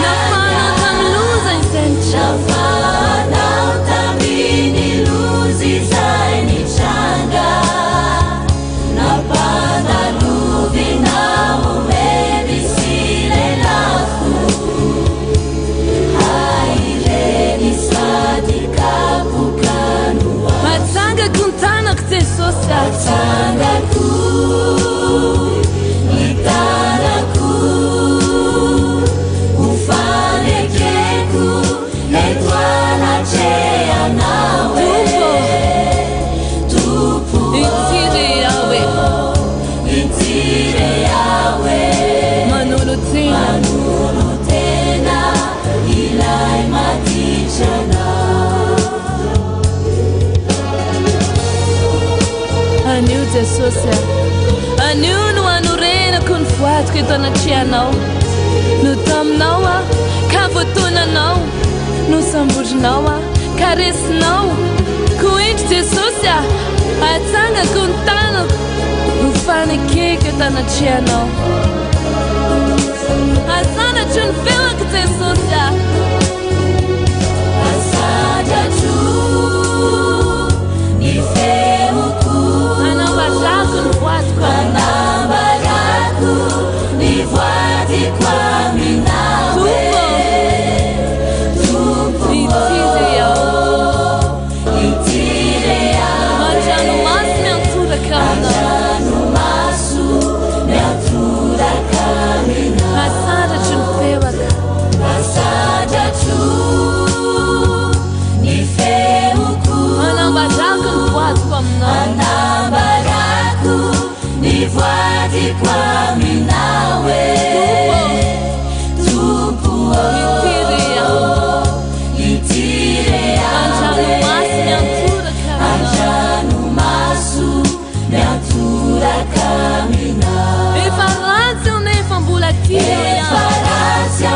Nafana tamluza insencha. Nafana tambi Tangaku, itaraku, ufanekeku, etwana chea nawe. Tupu, itire yawe, manulutena, ilai matichana. Aniu Jesus, aniu no anurena kun fuat que dona chianau, no tam naua, cavotuna nau, no sambuj naua, caris nau, kuint Jesus, a tanga kun tano, no fane que dona chianau, a sana chun fila que Jesus, a sada chu, ni feu. Anabaraku ni voati kwa minawe. Tupo itire yawe. Ajanu masu meantura kamina. Ajanu masu meantura kamina. Asada chun fewaka. Asada chun ni feuku. Anabaraku ni voati kwa minawe. Nifuati kwa minawe. Tupu itire Anjanu masu meantura kamina. Efarazia o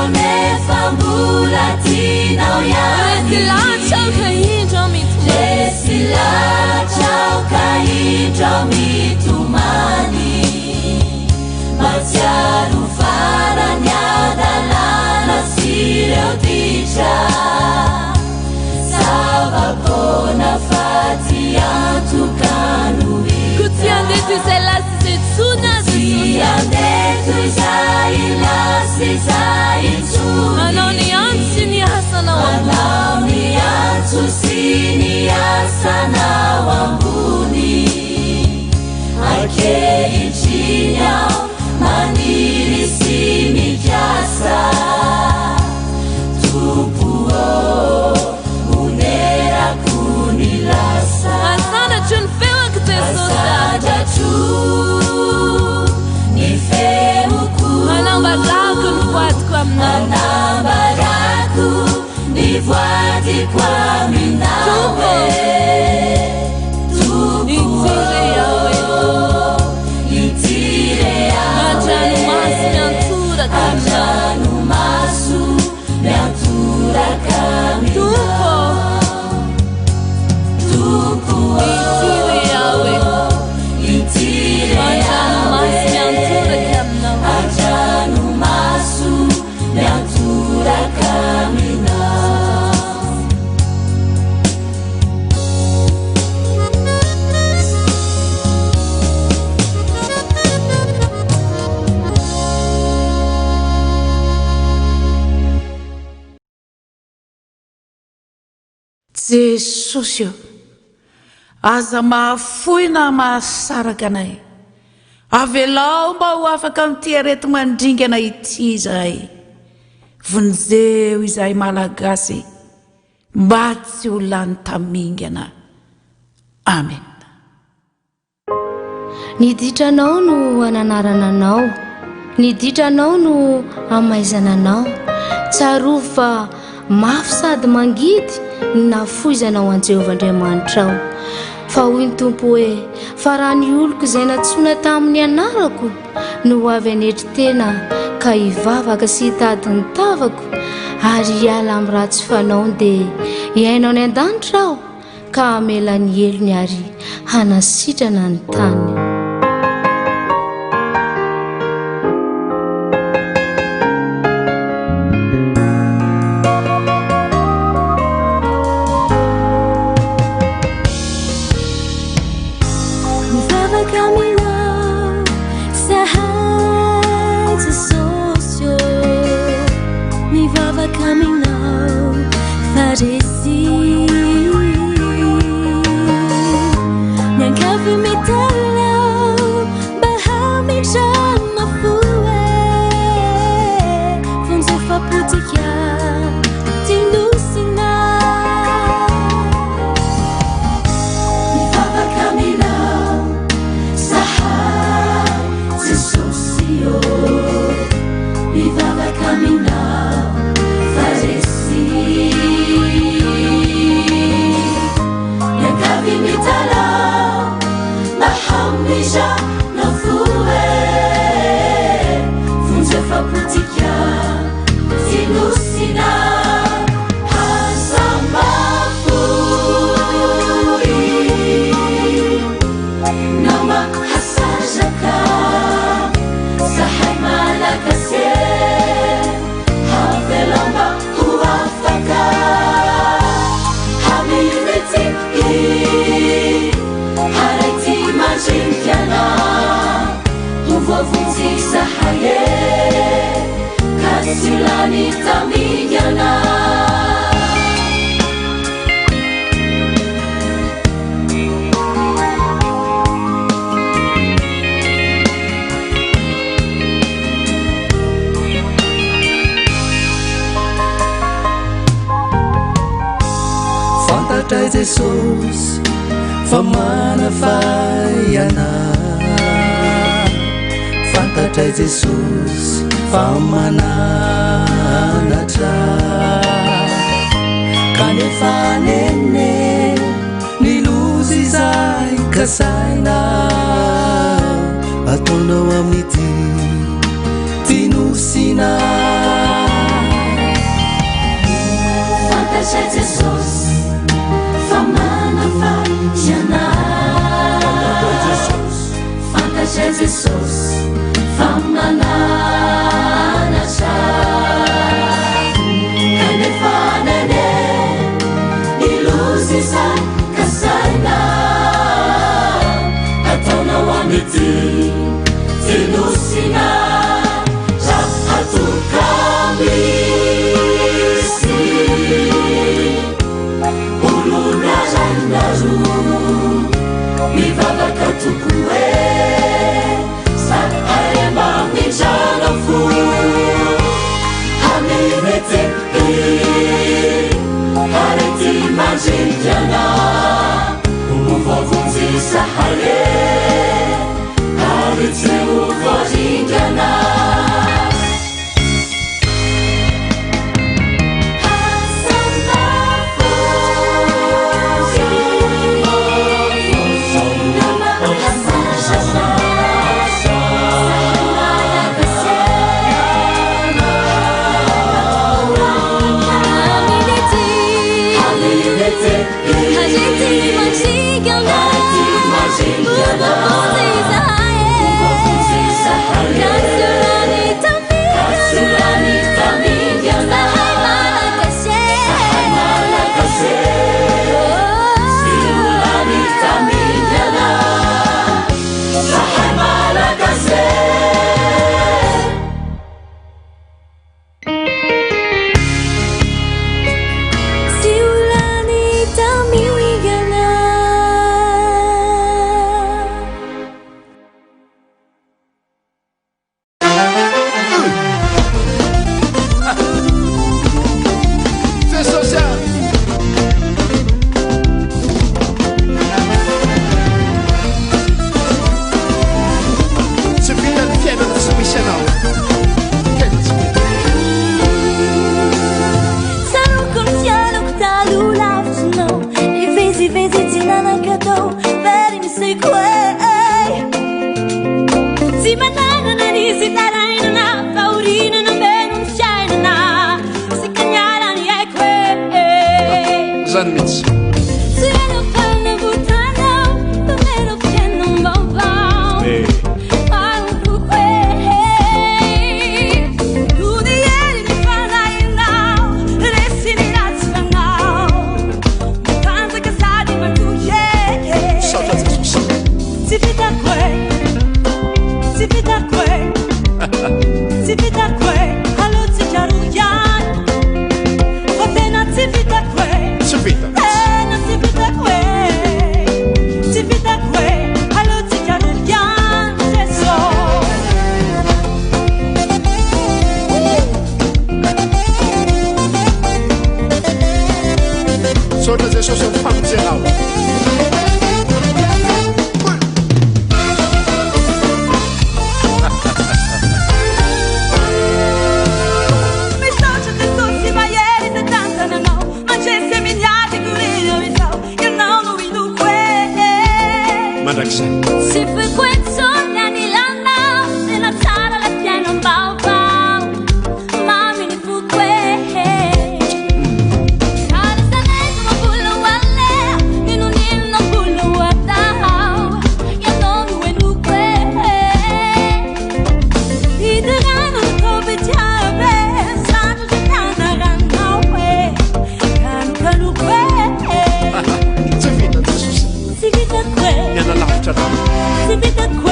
nefambulatina oyani. Resila chau kahidra mitumani. Matiaru faranyada lana sireu tisha. Savabona fatiantu kanui. Kutiandetu zelasi tsuna. Kutiandetu zailasi zaitsuni. Anoni ansini hasana wambuni. Anoni ansusini hasana wambuni. Ake ichinyao maniri simi jasa. Tupuo unera kunilasa. Asana chun fewa kute sosa. Asada chun ni feuku. Anambaraku nfuati kwa minawe. Anambaraku nifuati kwa minawe. Tupu itire yawe. Ajanu masu meantura kamina. Tupu itire yawe. Ajanu masu meantura kamina. Jesosy io, aza mahafoina mahasaraka anay. Avelao mba ho afaka amin'ity arety mandringana ity izahay. Vonjeo izahay malagasy mba tsy ho lany tamingana. Amen. Niditranao no ananarananao, niditranao no amaizananao. Tsarovy fa mafy sady mangidy nafoizanao an Jehovah-Andriamanitra ao. Fa hoy ny tompo hoe fa raha ny oloko izay natsoina tamin'ny anarako no avy anetry tena ka hivavaka sy hitady ny tavako ary hiala amin'ny raha tsy fanaony dia hiainao ny an-danitra aho ka hamela ny helony ary hanasitrana ny tany. Niankavi Fantatrai Jesosy fa manafaiana, fantatrai Jesosy fa mananatra, kanefa nene nilozy izay kasaina, ataonao amin'ity tinosina. Fantatrai Jesosy fa manafaiana, fantatrai Jesosy fa mananatra, kanefa nene nilozy izay kasaina, ataonao amin'ity tinosina. Raha atokamy mivavaka tokoe sa aremba mijana fo aminete arety mandrikiana movavonjy sahare arety ovoringana. Subito. fata jesosy mifampizerao Si frequenzo anni l'anno nella sala la piena un bau mami ni fu que cara sanendo ma bullo walle che non il no bullo wata ya non we nu que di de gano ko be chabe santo se kana gano we kanu que tsy vita jesosy si vita que miala lavitra rano si vita que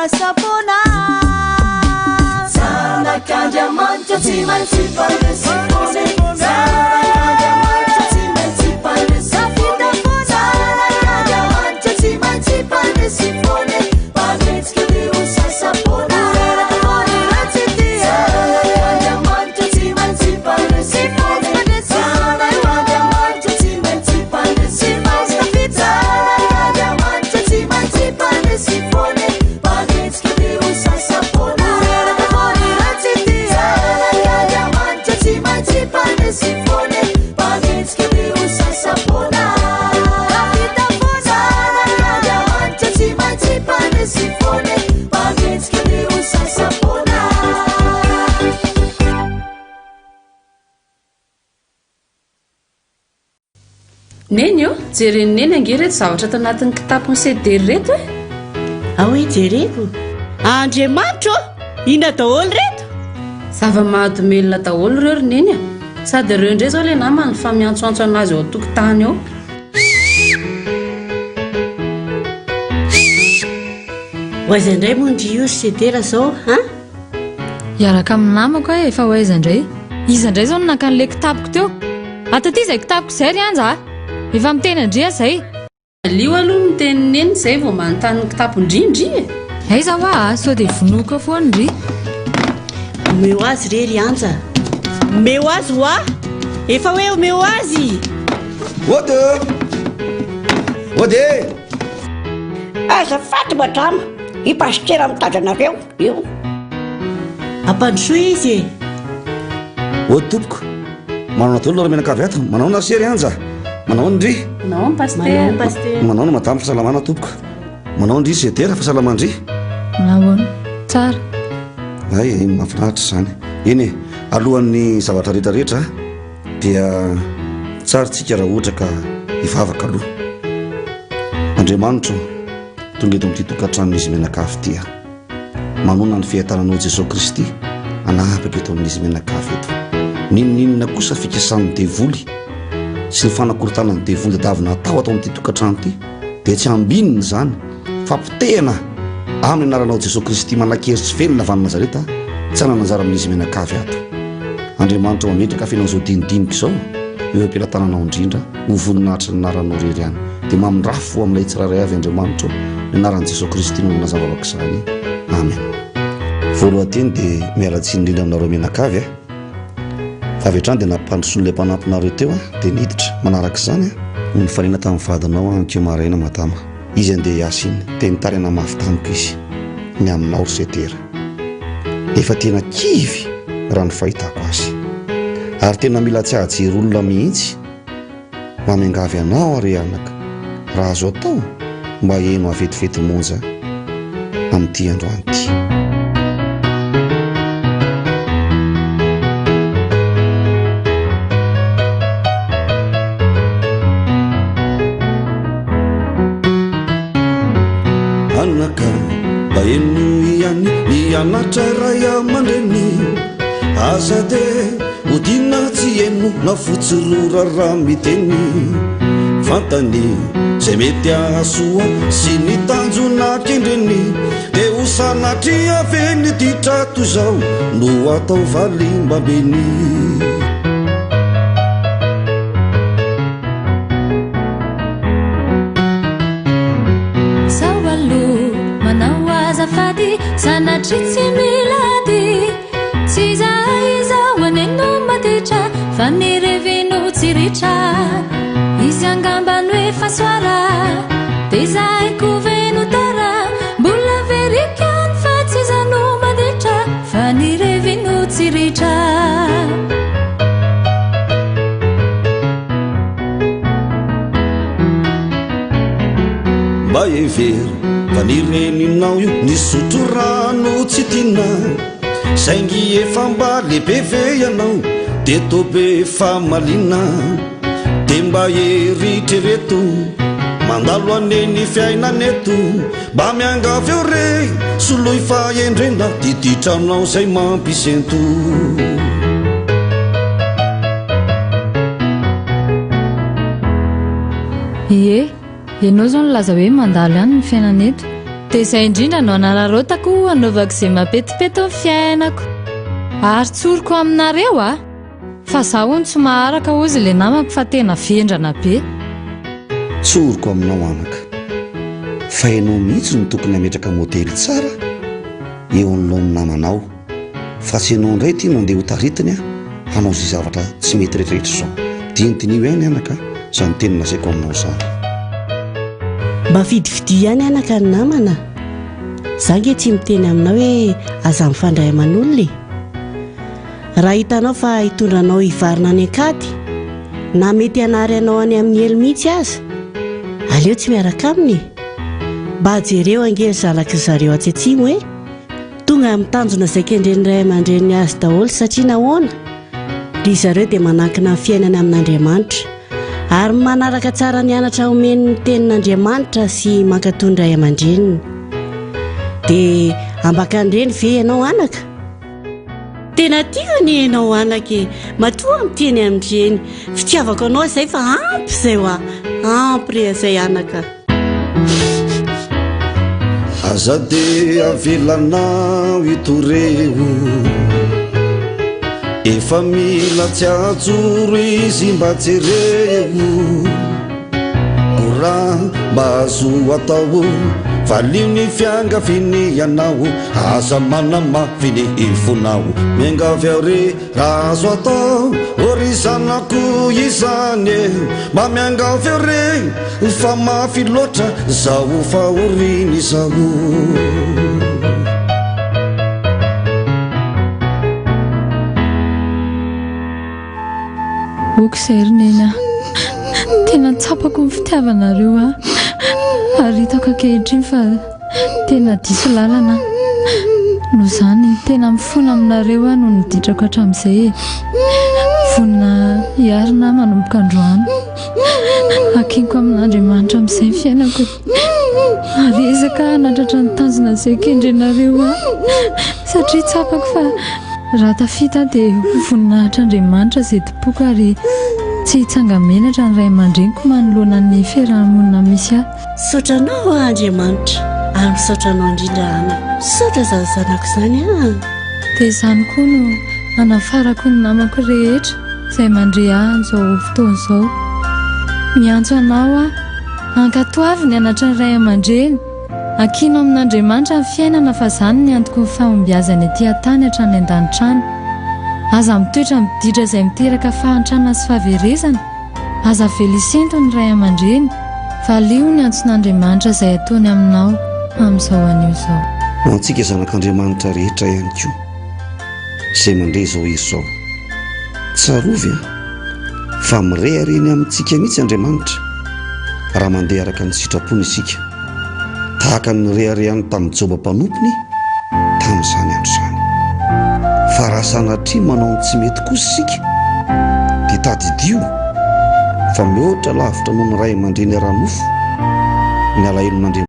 usasapona zanak'andriamanitra tsy maintsy fanesifone zanak'andriamanitra tsy maintsy fanesifone zanak'andriamanitra tsy maintsy fanesifone fanetsika de usasapona zanak'andriamanitra tsy maintsy fanesifone zanak'andriamanitra tsy maintsy fanesifone zanak'andriamanitra tsy maintsy fanesifone fanetsika de usasapona zanak'andriamanitra tsy maintsy fanesifone fanetsika de usasapona zanak'andriamanitra tsy maintsy fanesifone fanetsika de usasapona neny io jerenyneny ange reto zavatra to anatin'ny kitapony sedery reto e ahoe jereko andriamanitra ina daholo reto zava-mahadomelona daholo reo roneny a sady ireo indray zao le namany fa miantsoantso anazy ao tokotany ao hoaiza indray mondry io sedera zao a iaraka amin'ny namako e efa hoaiza indray iza indray zao nonaka n'le kitapoko teo ataty izay kitapoko izay ry anja efa miteny andria zay alio aloha mitenineny zay vao manontanyny kitapondrindry e aiza hoa sao dia vonoako foany ry omeo azy rery anja omeo azy hoa efa hoe omeo azy ode aza faty madrama ipasitera mitadranareo io ampandrosoa izy e o tompoko manao natolo lara menakavy ato manao na sery anja manao ndry manao ny paster manao no madamy fahasalamana tompoko manao ndry sedera fahasalamandry nahoana tsara ay mahafinaritra zany eny alohan'ny zavatra rehetrarehetra dia tsara tsika raha ohatra ka hivavaka aloha andriamanitra tonga eto amin'ity tokantranon'izy menakafy tia manona ny fiaitananao Jesosy Kristy anapaka eto amin'izy menakafy eto ninonina kosa fikasan'ny devoly sy ny fanakorontanany devoly dadavina atao atao amin'ity tokantrano ity dia tsy ambininy zany fa mpitehana amin'ny anaranao Jesosy Kristy manankeritsy velona avy any Nazareta tsy anananjara amin'izy menakavy ato andriamanitra mametraka fenao zao dinidiniky izao eo ampilatananao indrindra ho voninahitra ny anaranao rery ihany dia mamindrafo amin'ilay tsiraray avy andriamanitra ny anaran'i Jesosy Kristy no nazavavaka izany amen voalohanteny dia mialatsiny indrindra aminareo menakavy avy hatrany dia nampandrosoan'ilay mpanampinareo teo dia niditra manaraka izany no nifanena tamin'ny vadinao ankeo maraina madama izy andeha hiasa iny dia nitarina mafy tamiko izy ny aminao setera efa tena kivy raha ny fahitako azy ary tena mila tsy ahajery olona mihitsy mamiangavy anao ary anaka raha azo atao mba eno avetivety monja amin'ity androany ity anaka mba eno ihany ianatra ray aman-dreny aza de odina tsy eno na fotsororara miteny fantany zay mety ahasoa sy ny tanjona kendreny dia ho sanatria veny ditrato izao no atao valimbabeny sao aloha manao azafady sanatry tsy milady tsy zay izao aneno matetra fa nirevino tsy ritra izy angambany hoe fasoara dia zay koveno tara mbola verikany fa tsy zano madetra fa nirevino tsy ritra mba every fa nireninao io nisotro rano tsy tina saingy efa mba lehibe ve ianao dia tobe fa malina dia mba eritrereto mandalo aneny fiainaneto mba miangavy eo re soloy fa endrena diditranao zay mampisento ie ianao zao ny laza hoe mandalo ihany ny fiainaneto dia izay indrindra no anararotako anaovako izay mapetipety amin'ny fiainako ary tsoriko aminareo a fa zaho hono tsy maharaka ozy ilay namako fa tena vendrana be. Tsoriko aminao anaka fa ianao mihitsy no tokony hametraka modely tsara eo anoloan'ny namanao fa tsy ianao indray tia mandeha ho taritiny a hanao izay zavatra tsy mety rehetrarehetra izao. Dinidinio ihany anaka izany teny nasaiko aminao izany. Mba fidifidio ihany anaka ny namana. Izaho nge tsy miteny aminao hoe aza mifandray aman'olona. Raha hitanao fa hitondranao hivarina any ankady na mety hanary anao any amin'ny elo mihitsy aza, aleo tsy miaraka aminy. Mba jereo ange zalaky zareo atsitsimo hoe tonga mitanjona izay kendren'ny ray aman-dreny azy daholo satria nahoana ry zareo dia manankina ny fiainany amin'Andriamanitra ary manaraka tsara ny anatra omen'ny tenin'Andriamanitra sy mankatony ray aman-dreniny. Dia ambakan'ireny ve ianao anaka? Tena tiako ny ianao anaka matoa miteny amin'ireny. Fitiavako anao izay fa ampy izay hoa ampy re izay anaka. Aza dia avelanao itoreo efa mila tsy ajoro izy mba jereo ora mba azo atao valio ny fiangaviny ianao aza manamafy ny ifonao miangavy ao re raha azo atao ory zanako izany mba miangavy ao re fa mafy loatra zao fa oriny zao. Okiserinena tena tsapako ny fitiavanareo a ary hitako ankehitriny fa tena diso lalana no zany tena mifona aminareo a no niditrako hatramin'izay vonina hiarina manomboka androany akinko amin'Andriamanitra amin'izay fiainako ary ezaka natratra ny tanjona izay kendrenareo a satria tsapako fa raha tafita dia voninahitr'Andriamanitra izay tompoko ary tsy hitsanga menatra ny ray aman-dreniko manoloana ny fiarahamonina misy ahy. Saotranao Andriamanitra ary misaotranao indrindra ana. Saotra zanako izany a. Dia izany koa no anafarako ny namako rehetra izay mandre ahy amin'izao fotoana izao. Miantso anao a hankatoavy ny anatra ny ray aman-dreny akino amin'Andriamanitra ny fiainana fa izany ny antoko ny fahombiazany aty an-tany hatrany an-danitrany. Aza mitoetra miditra izay miteraka fahantrana sy fahaverezana, aza velisento ny ray aman-dreny fa lio ny antson'Andriamanitra izay ataony aminao amin'izao anio izao. Ho antsika zanak'Andriamanitra rehetra ihany koa izay mandre izao izy izao tsarovy a fa mirehareny amintsika mihitsy Andriamanitra raha mandeha araka ny sitrapony isika tahaka ny reharehany tamin'ny Joba mpanompony tamin'izany andro izany. Fa raha sanatria manao ny tsy mety kosa isika dia tadidio fa mihoatra lavitra noho ny ray aman-dreny ara-nofo ny alahelo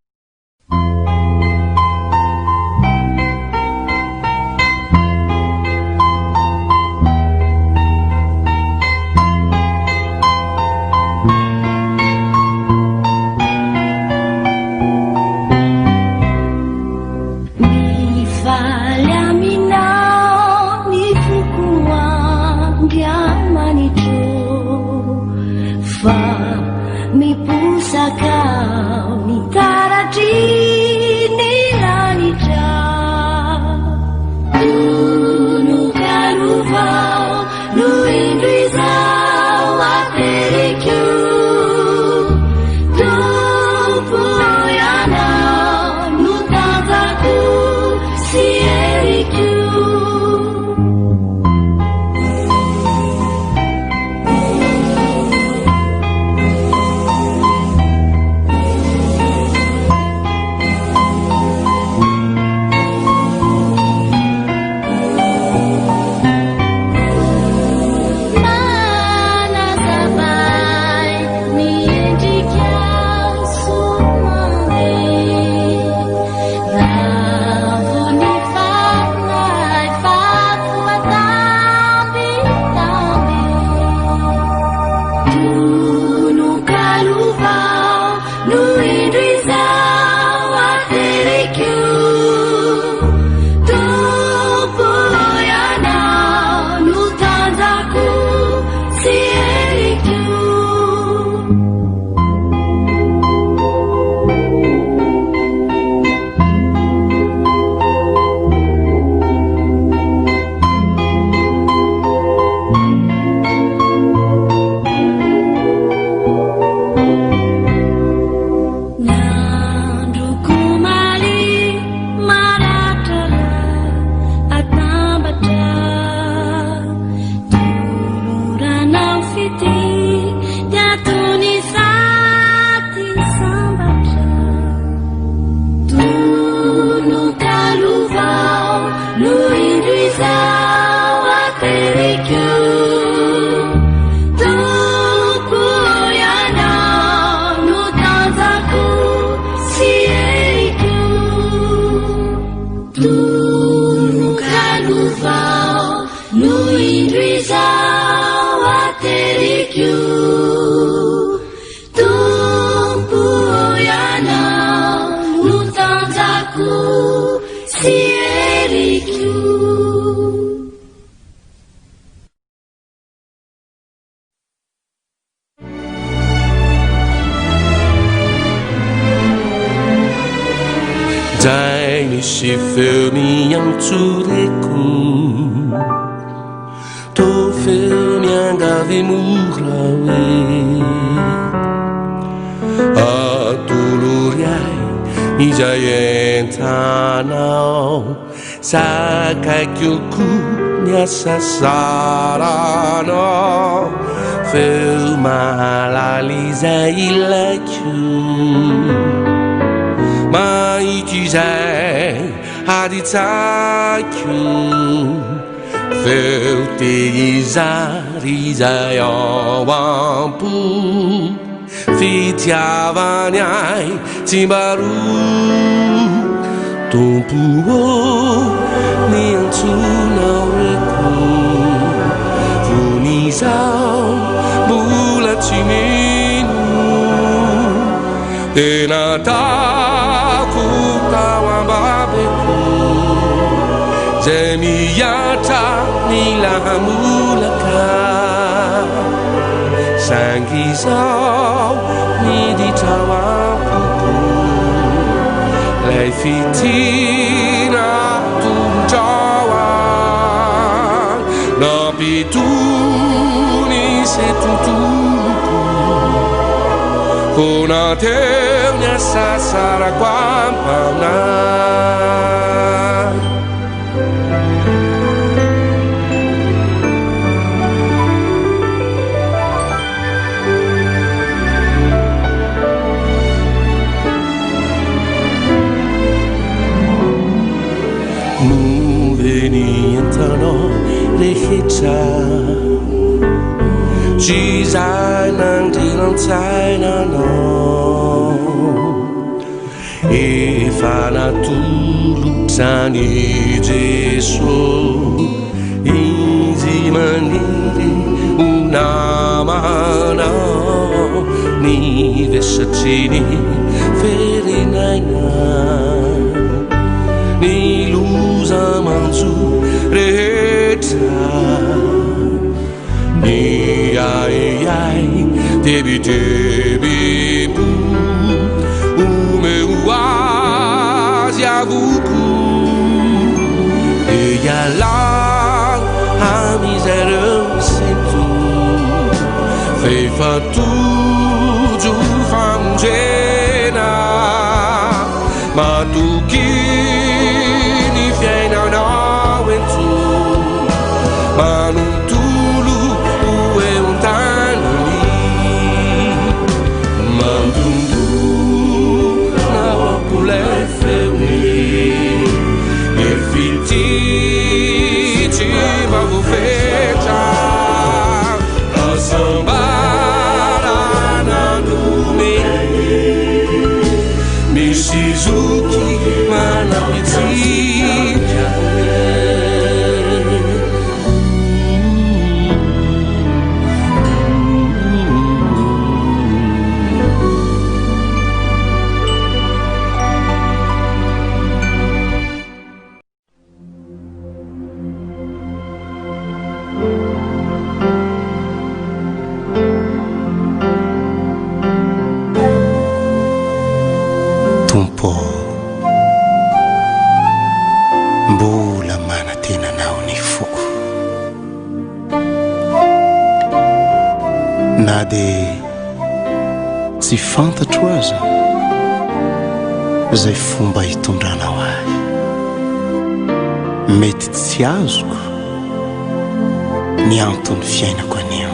Mi pusakau ni tara feritio tompo ianao no tanjako sy erikio. Zay misy feo miantsoreko tô feo miangavy mora hoe atolory ay izay entanao sakaikoko miasa saranao feo mahalala izay ilaiko maity izay haditsako feo tehizary izay ao ampo fitiavany ay tsy mbaro tompo miantsonao reko vonizao mbola tsy mino tena Fotoam-bavaka zay miatra milahamolaka sangizao miditra ampoko lay fitina tondraoa nampitony se tontoloko konateo niasa sarako ampanahy moveni entanao rehetra tsy zay nandrilan-tsainanao efa natolotrany Jesosy izy maniry ho namanao ny vesatriny ferenaina ny loza mantso rehetra ny aiai debidebebo omeo azy avoko ialagno amizareo sento fefatojo famonjena matoky ny fiainanao ento manontolo eo an-tanany mandondona ampolay feony efititry vavofetra asambaranandome misy zoky manapitsika tompo mbola manatenanao ny foko na dia tsy fantatro aza izay fomba hitondranao ahy mety tsy azoko ny antony fiainako anio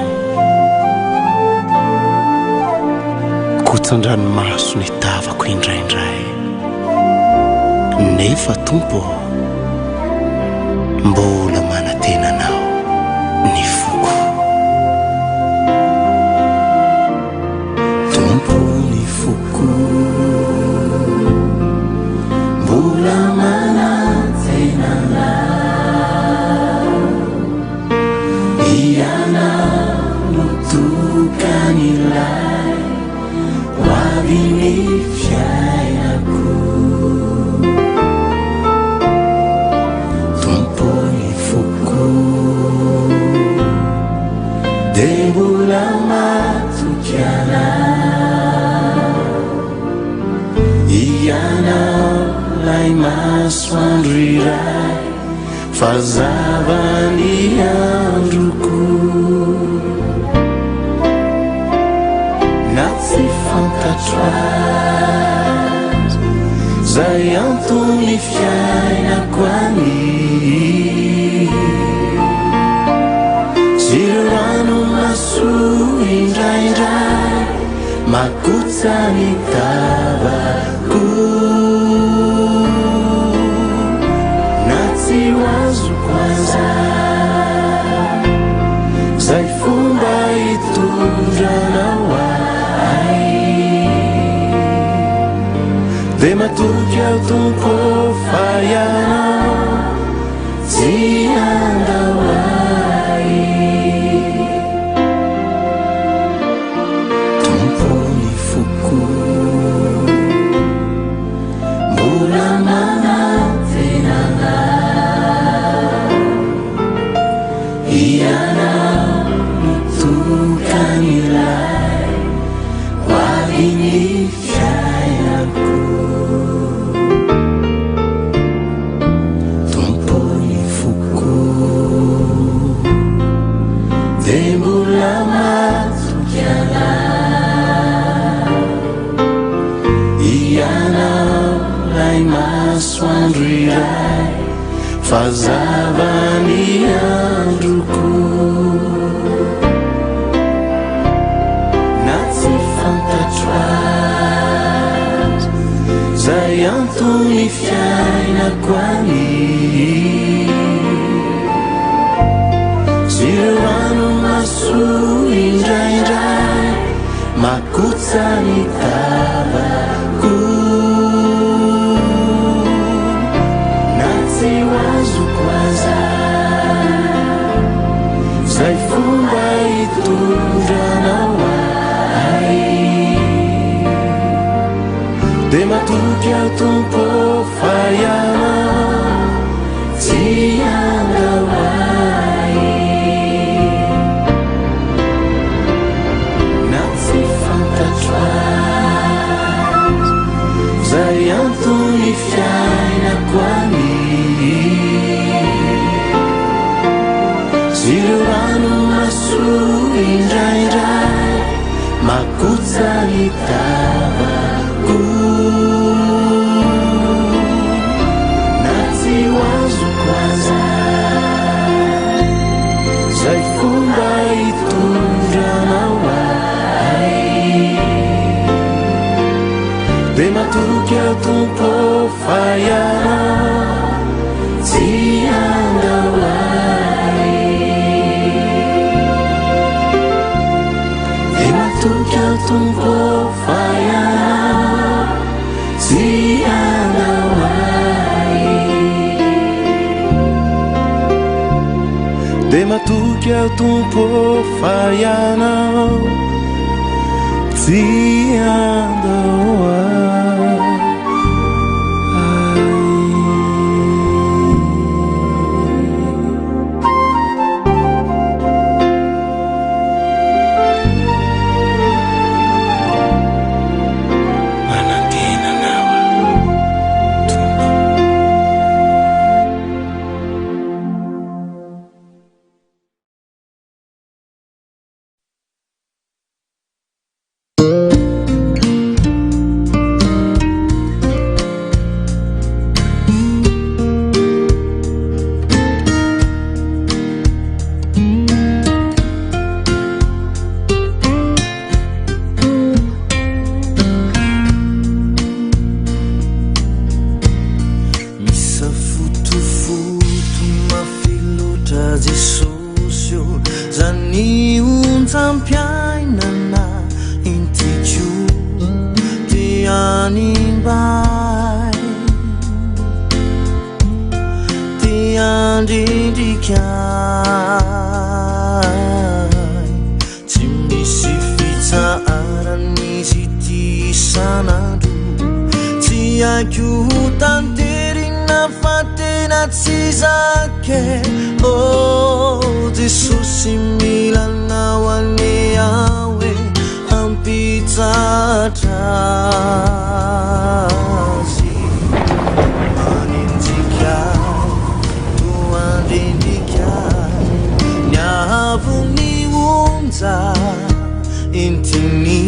kotsan-dranomaso ny tavako indraindray nefa tompo mbola manatenanao ny foko tompo ny foko mbola manatenanao ianao no tokanilay hoaviny fiainako tompony foko de mbola matokiana ianao lay masoandro iray fazavany androko na tsy fantatro azy zay antony fiainako any ziro rano maso indraindray makotsany tavako na tsy hoazoko azay zay fomba hitondranao ahy de matoky ao tompo fa ianao tsy andao ahy tompony foko mbola manantenana ianao tokanilay hoaviny fiainako tompony foko de mbola matokiana ianao lay masoandro iray fazavany androko na tsy fantatro azy zay antony fiainako any ziro rano maso indraindray makotsany tavako na tsy hoazoko azay zay fomba hitondranao ahy de matoky ao tompo fa ianao tsy andao ahy na tsy fantatro azy zay antony fiainako any ziro rano maso indraindray makotsany tavako na tsy hoazoko azay zay fomba hitondranao ahy de matoky ao tompo fa ianao tsy andao ahy de matoky ao tompo fa ianao tsy andao ahy de matoky ao tompo fa ianao tsy andao ahy Tsy misy anizity sanandro tsy haiko tanterina fa tena tsy zake Jesosy milanao ane awe ampitsatra azy maninjikay toandrendrikay niavony onja intini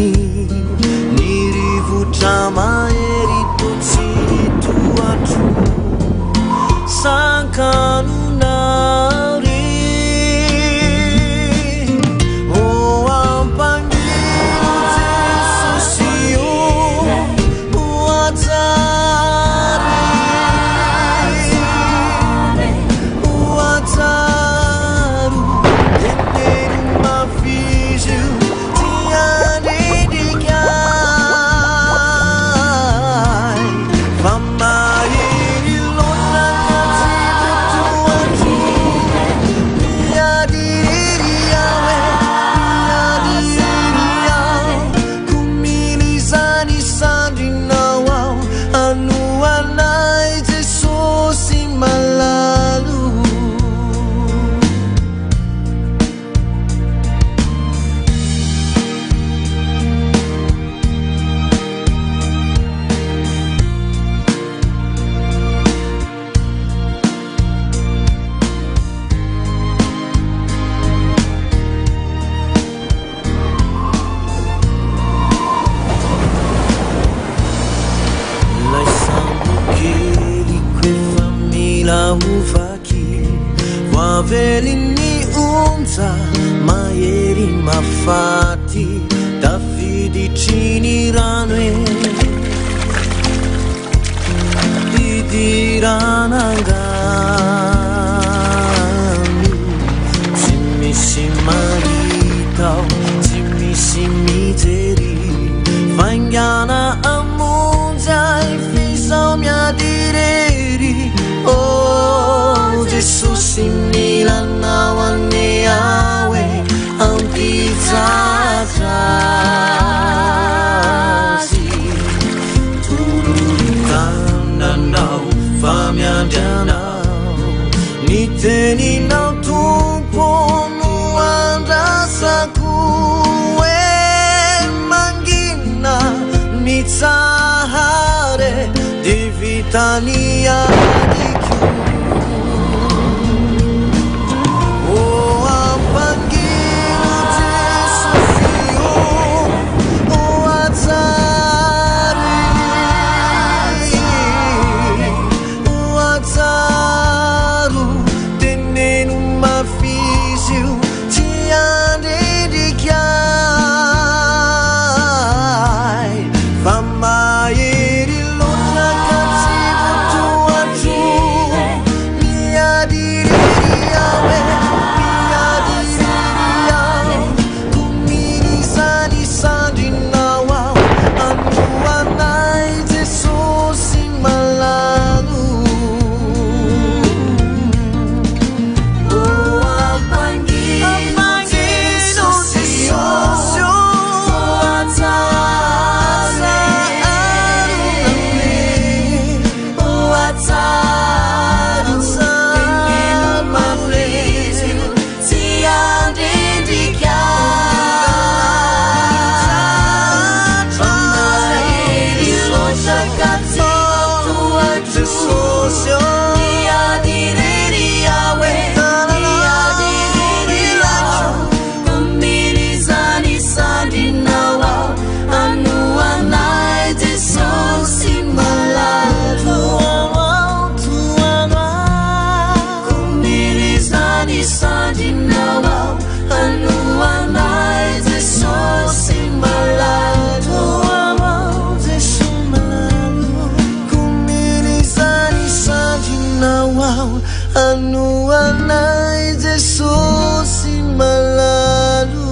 nirivotra mahery totsitoatro sankanonary o ampangilo Jesosy o atsary o atsaro teneno mafizio tianedikay fa mahery lonaka tsivotoatro miadiriry awe miadiriry ao kumilizany sandrinao ao anoanay Jesosy malalo Lai sambo kely koefa mila ovaky voaveliny onja mahery mafaty tafiditry rano e idiranangano tsy misy mahitao tsy misy mijery faingana amonja ifisao miadirery Jesosy milanao ane awe ampitsatra azy tororikananao fa miandrianao ny teninao tompo no andrasako e mangina mitsahare de vitany adiko o ampangilo Jesosy o atsary o atsaro teneno mafizio tianedikay fa mahery lonaka tsivotoatro miadiriry awe miadiriry ao kumilizany sandrinao ao anoanay Jesosy malalo o ampangilo Jesosy o atsary o atsaro teneno mafizio tiandrendrikay fa mahery lonaka tsivotoatro Jesosy miadiriry awe miadiriry ao kumilizany sandrinao ao anoanay Jesosy malalo kumilizany sandrinao ao anoanay Jesosy malalo kumilizany sandrinao ao anoanay Jesosy malalo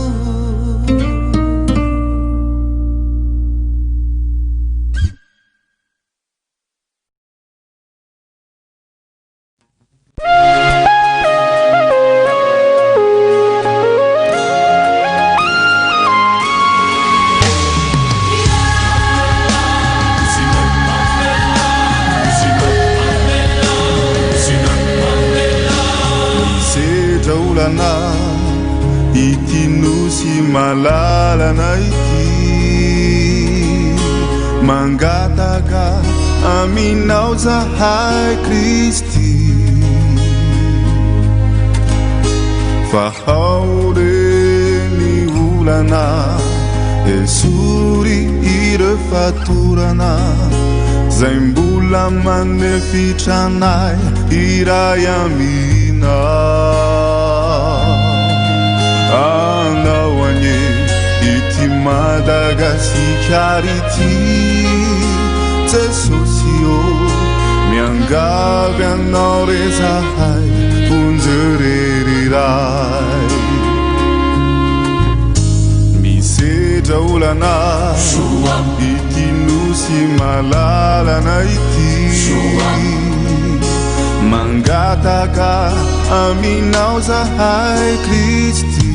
olana ity nosy malalana ity mangataka aminao zahay Kristy fa ao reny olana esory irefatorana zay mbola manefitranay iray amina anao anye ity Madagasikara ity Jesosy o miangavy anao re zahay onjereriray misedra olana ity nosy malalana ity mangataka aminao zahay Kristy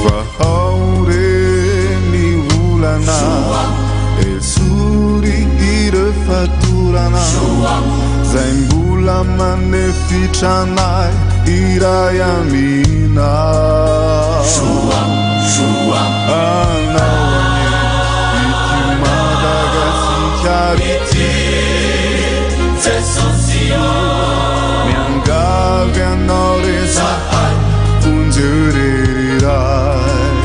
fa ao reny olana esory irefatorana zay mbola manefitranay iray amina anao anye ity Madagasikara ity Jesosy o miangavy anao re zahay onjereriray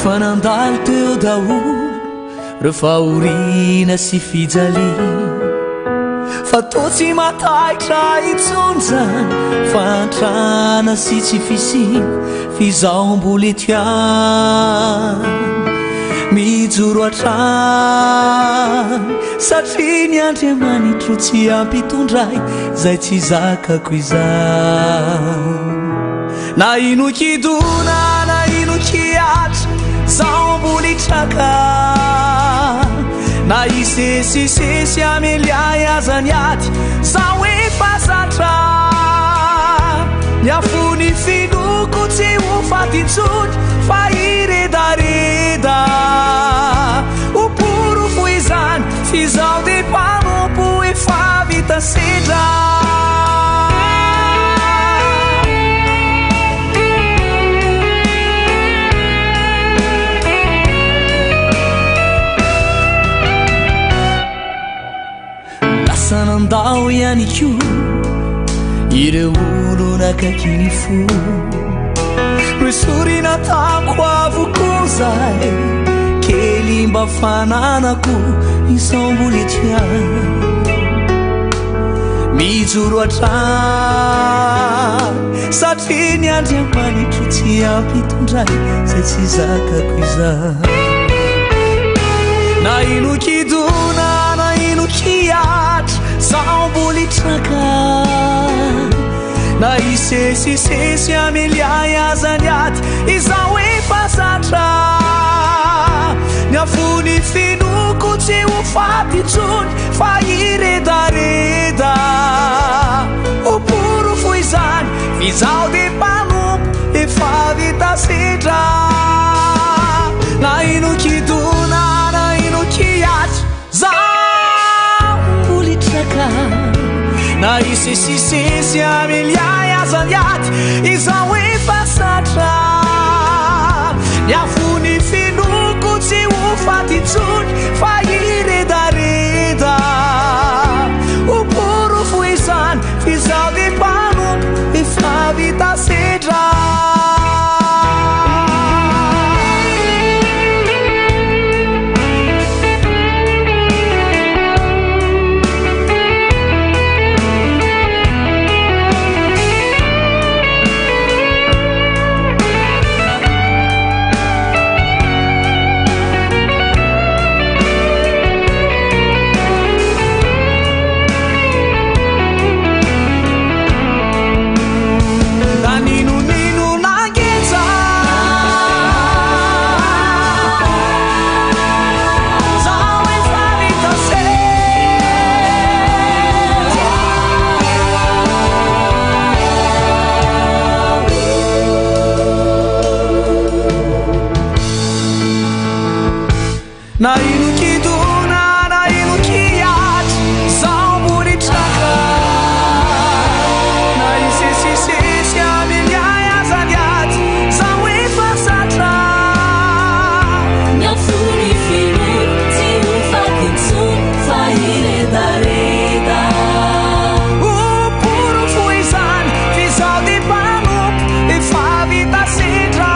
fa nandalo teo daolo rehefa sy fijali fa to tsy mataitra itsony zany fantrana sy tsy fisiny fizao mbola etiany mijoro atrany satria ny andriamanitro tsy ampitondray zay tsy zakako izany na ino kidona na ino kiatra zao mbola itraka na isesisesy ameliay azany aty zao efa zatra niafony finoko tsy ho fatintsony fa iredareda oporofo izany fizao de mpanompo efa vita sedra sanandao ihany ko ireo olo nakakiny fo resorina tamiko avoko zay kely mba fananako isambole tiany mijoro atrany satria ny andriamanitro tsy ampitondray zay tsy zakako izany na ino kidona na ino kiatra zao mbola itraka na isesisesy ameliay azany aty izao efa zatra niafony finoko tsy ho fatintsony fa iredareda oporofo izany fizao de mpanompo efa vita sedra na ino kidona na ino kiatra zao mbola itraka na isesisesy ameliay azany aty izao efa zatra niafony finoko tsy ho fatintsony fa iredareda oporofo izany fizao de mpanompo efa vita sedra na ino kidona na ino kiatra zao mbola itraka na isesisesy ameliay azany aty zao efa zatra niafony finoko tsy ho fatintsony fa iredareda oporofo izany fizao de mpanompo efa vita sedra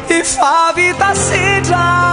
efa vita sedra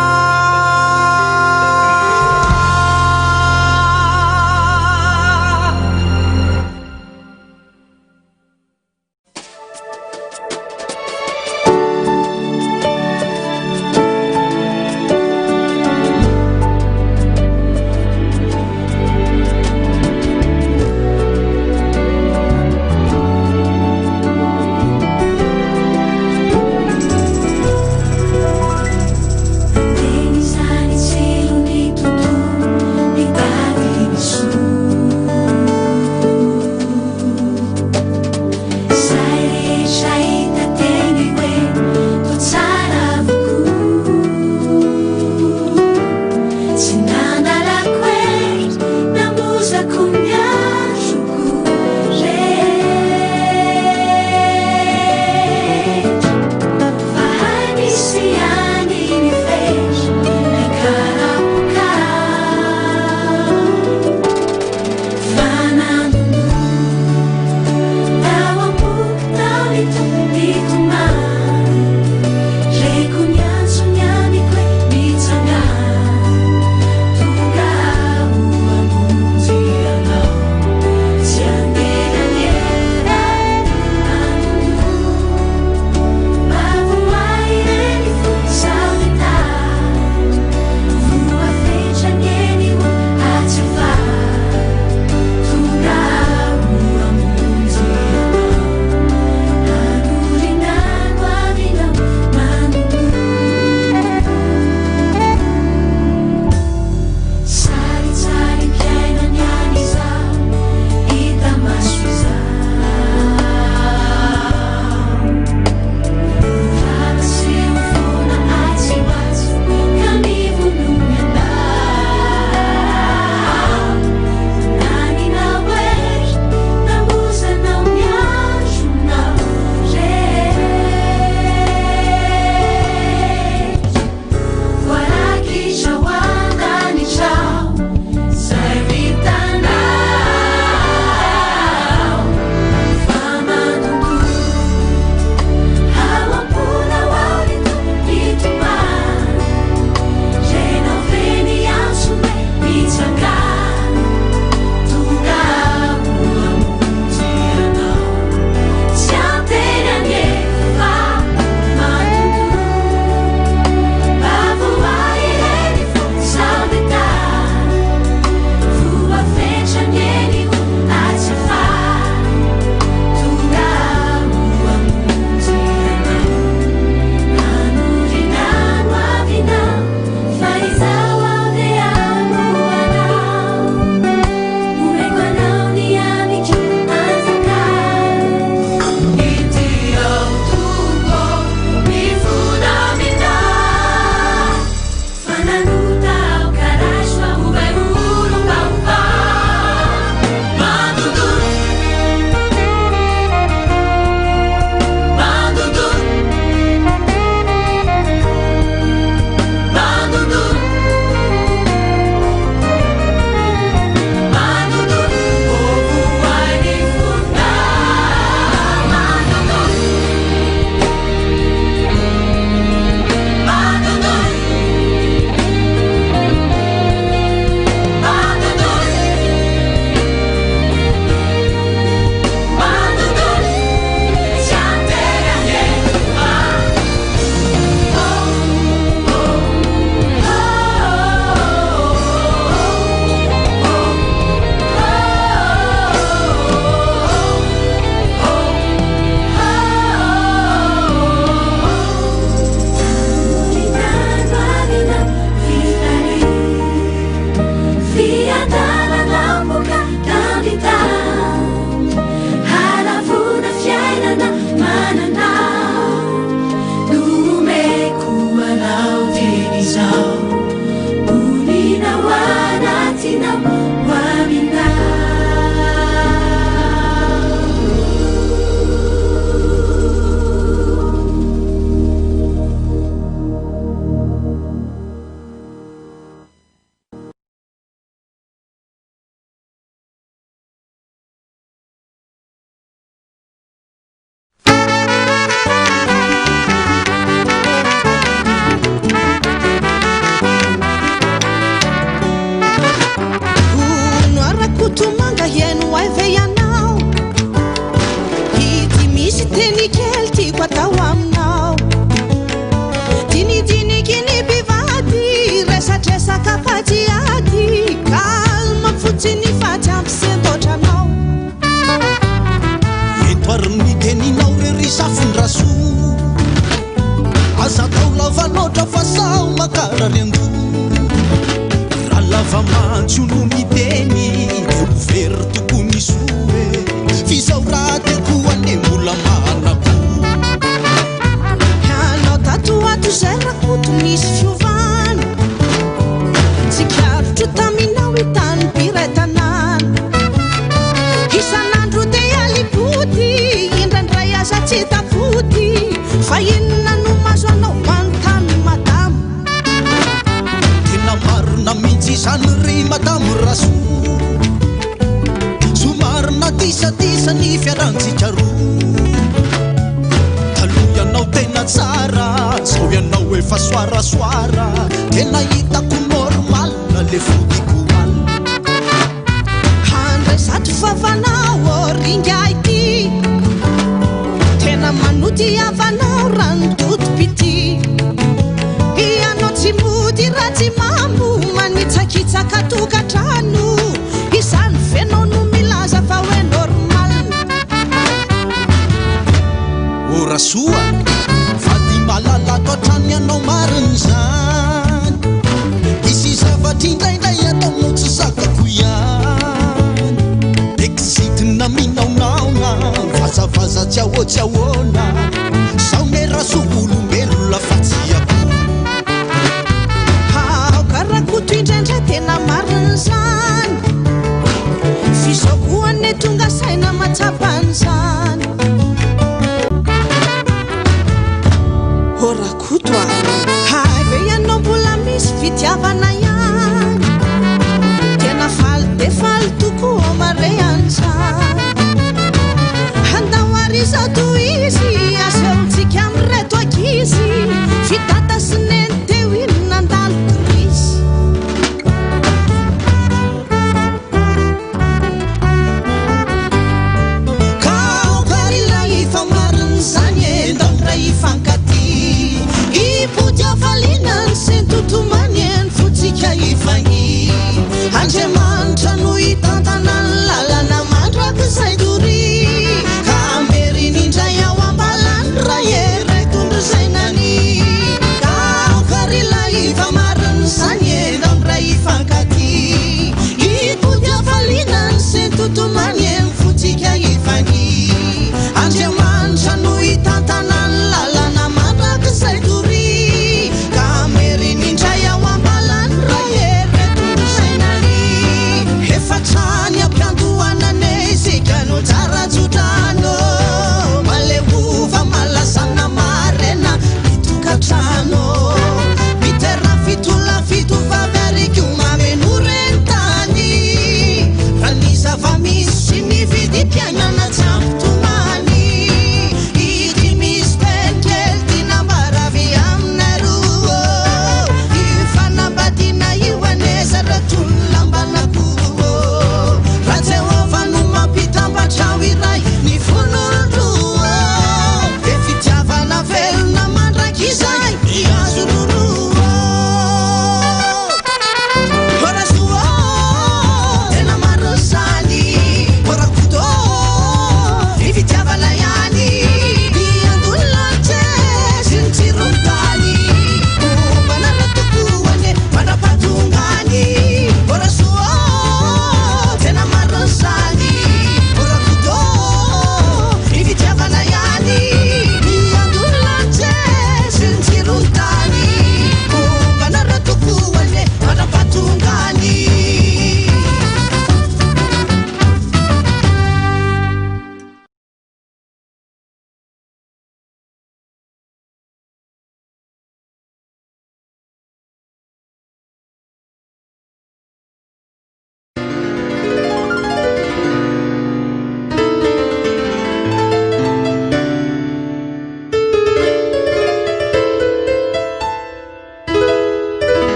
lavanota fasao makararendo ralava mantsy no miteny very tokony soe fisaorateko anembola manako anao tatoato zay rakoto nisy fiovana tsy kiarotro taminao hitany piretanana isan'andro te alipoty indrandray aza tsy tapoty fa inona no mazo anao manontany madamo tena marina mihitsy zany ry madamo raso somarina tisatisa ny fiarantsika ro taloha ianao tena tsara zao ianao efa soarasoara tena hitako normal na le fodiko al handray zato favanao ringaity tena manoty avanao ranodotopity ianao tsy mody ratsy mambo manitsakitsaka tokatrano izany fenao no milaza fa hoe normal orasoa fa ty malalato atrany ianao mariny zany isy zavatry indraindray atao no tsy sakako ihany exitina minaonaona vazavaza tsy ahotsy ahoana sao me raso olombelona fa tsy ako karakoto indraindray tena mariny zany fisaokoane tonga saina matsapany zany orakoto have ianao mbola misy fitiavana ihany tena faly de faly tokoa mare an'izany handao ary zao toy izy aseontsika amireto akizy fitata sy neny teo iny nandalo krisy kaokarila ifa mariny zany endamray ifankaty ipodiavalinany sentotomany eny fotsika ifagny andriamanitra no hitantanany lalana mandraky zay dory ka merinindray ao ambalany ray eraikondro zay nany kaokarila ifa mariny zany endamray ifankaty ipodiavalinany sentotomany eny fotsika ifagny andriamanitra no hitantanany lalana mandraky zay dory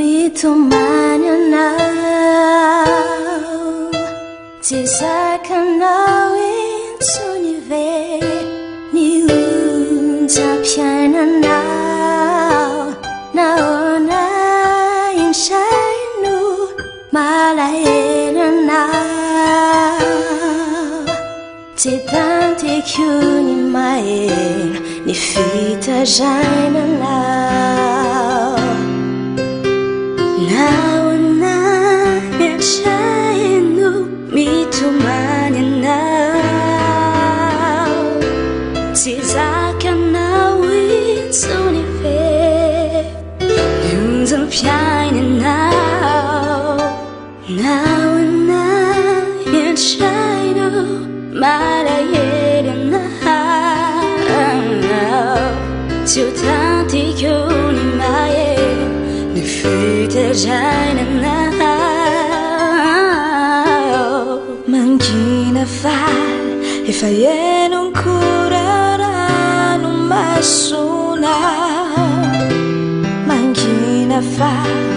mitomany anao tsy zakanao itsony ve ny onjam-piainanao nahoana insaino malahelo anao tsy tantiko ny maheno ny fitarainanao nahoana insaino mitomany anao tsy zakanao itsony ve ny onjam-piainanao nahoana insaino malahelo anao tsy ho tantiko ny maheno ny fitarainanao mangina faly efa enonkorarano masona mangina faly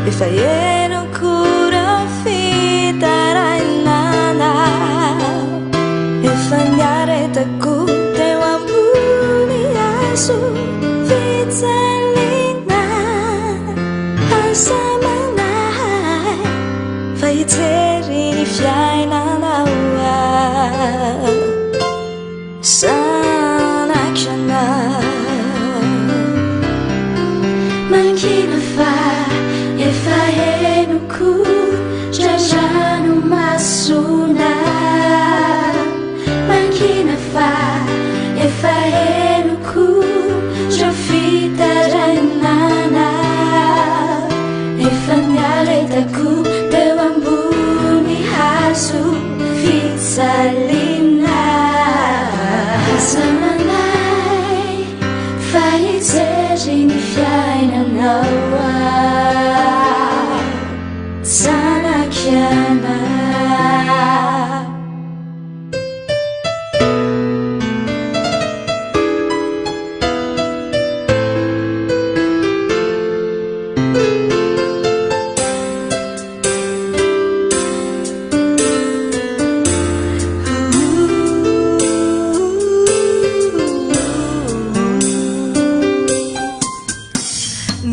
efa enonkora fitarainanao efa niaretako teo ambony azo fitsalina asamanay fa hijery ny fiainanao sanakyanao mangina fa efa enoko rarano masona mangina fa efa enoko ra fitarainanao efa niaretako teo ambony hazo fitsalina asamanay fa hijery ny fiainanao sanakyanao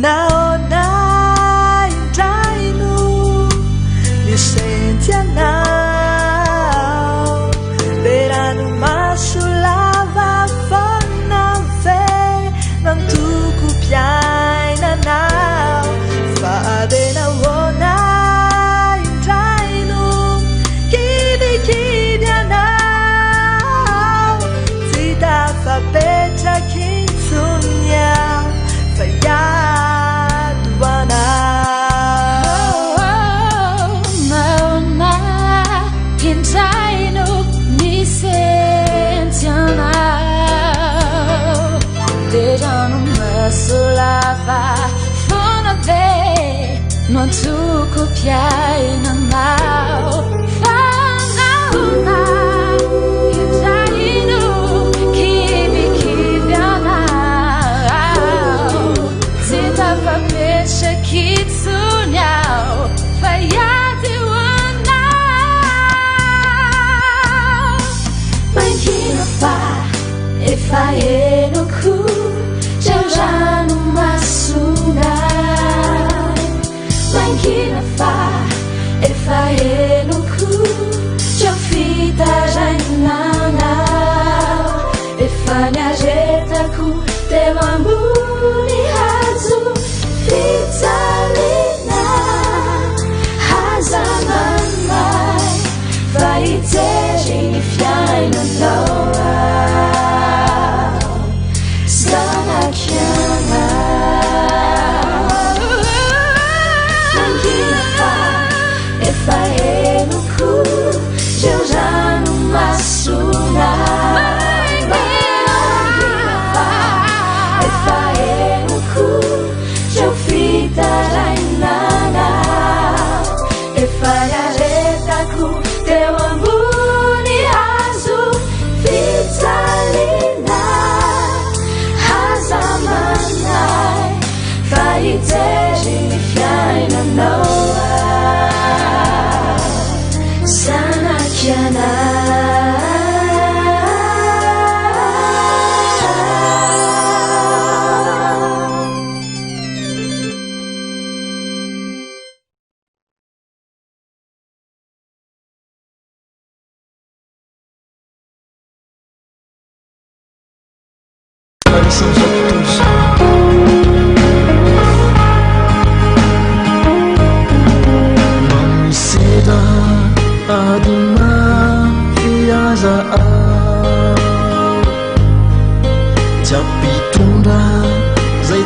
naona indraino ny sentianao le ranomaso lava fona ve nantoko piainanao fa ade nahoana indraino kidikidy anao tsy tafapetraky itsony ao fa solava fona ve nantoko piainanao fa nahoana indraino kibikiby anao tsy tafapetraky itsony ao fa iady hoanao mangina fa efa enoko rano masona mangina fa efa enoko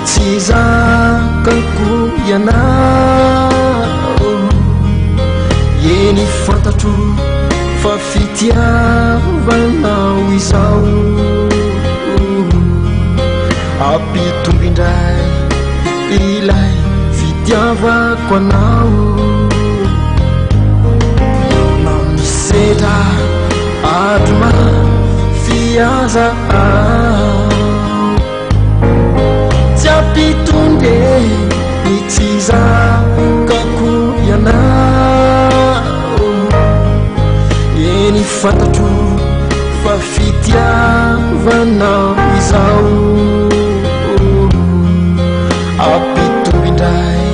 tsy zakako ianao eny fantatro fa fitiavanao izao ampitombindray ilay fitiavako anao namisetra atroma fiaza tsy ampitonde ny tsy zakako ianao eny fantatro fa fitiavanao izao ampitombindray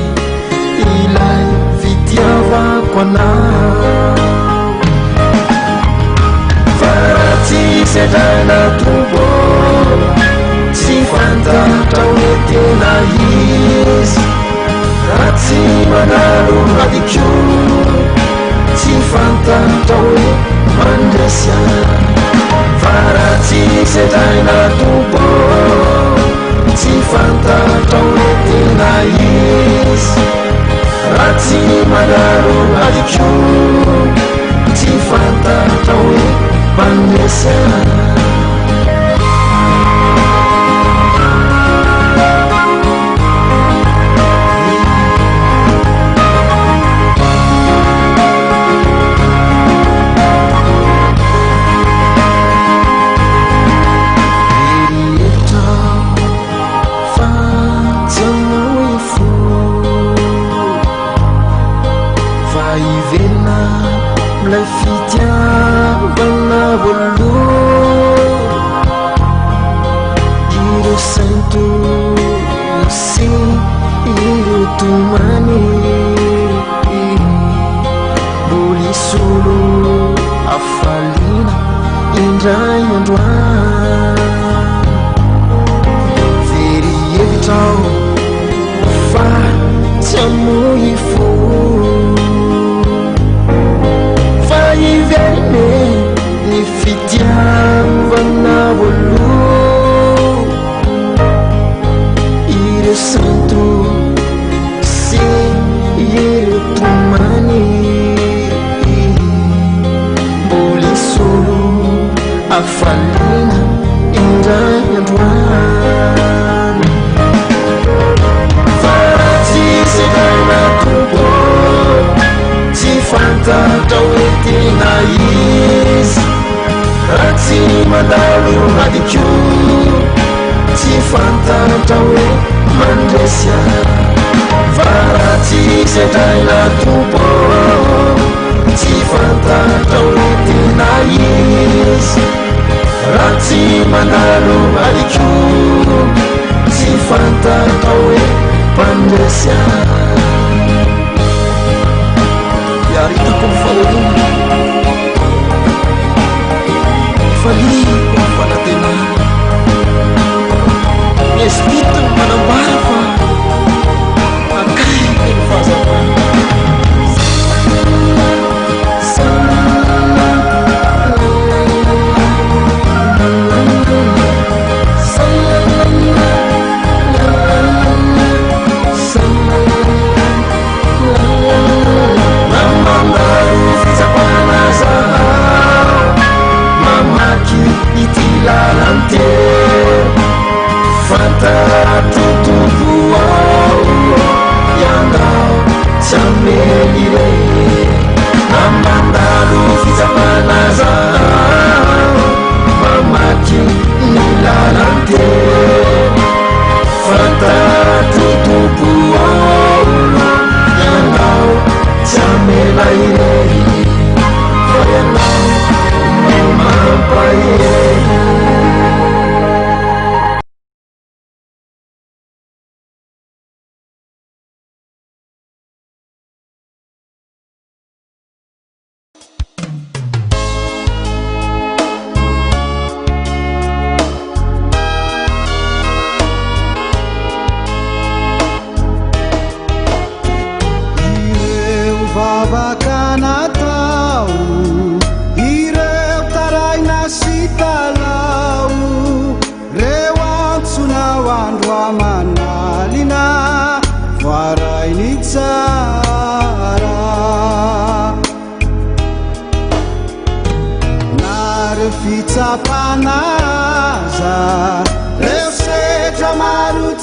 ilay fitiavako anao fa tsy sedrana tombo tsy fantatra hoe tena izy raha tsy manalo adiko tsy fantatra hoe mandresy fa raha tsy sedrana tombo tsy fantatra hoe tena izy raha tsy manalo adiko tsy fantatra hoe mandresy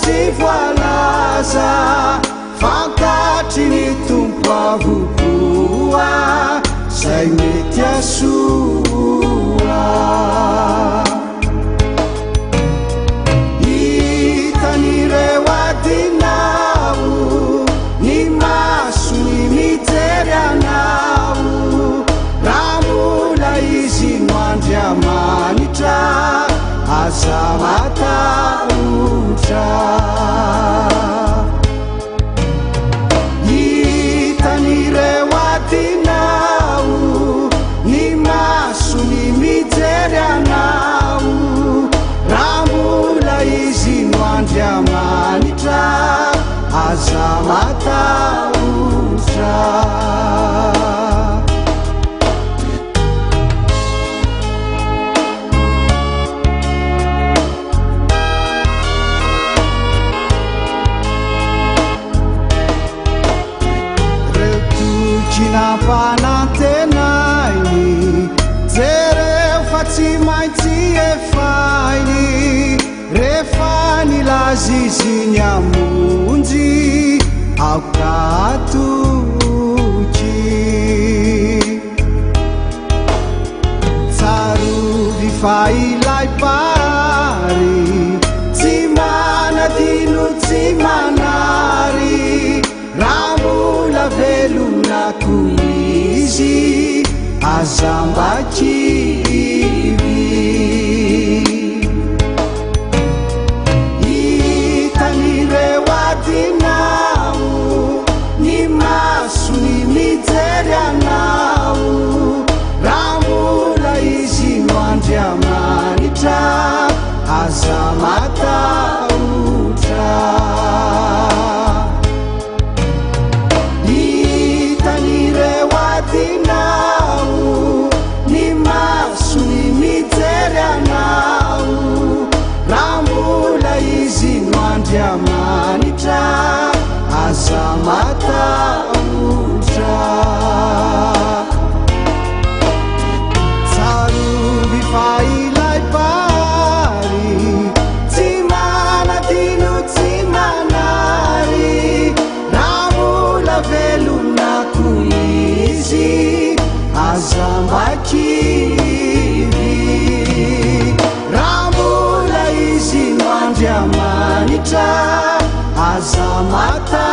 tsy voalaza fankatry ny tompo avokoa zay mety asoa hitan'ireo adinao ny maso ny mijery anao raha mola izy no andriamanitra aza matahotra hitan'ireo adinao ny maso ny mijery anao raha mola izy no andriamanitra aza matahotra nampanantenainy jereo fa tsy maintsy efainy rehefa nilaziziny amonjy aokatoky tsarovy fa ilay pary tsy manadino tsy manary raha mola velonako izy azambakivy hitan'ireo adinao ny maso ny mijery anao raha mola izy no andriamanitra aza matahotra andriamanitra aza matahotra tsarovy fa ilay pary tsy manadino tsy manary raha mola velonako izy azambakivy raha mola izy no andriamanitra aza mata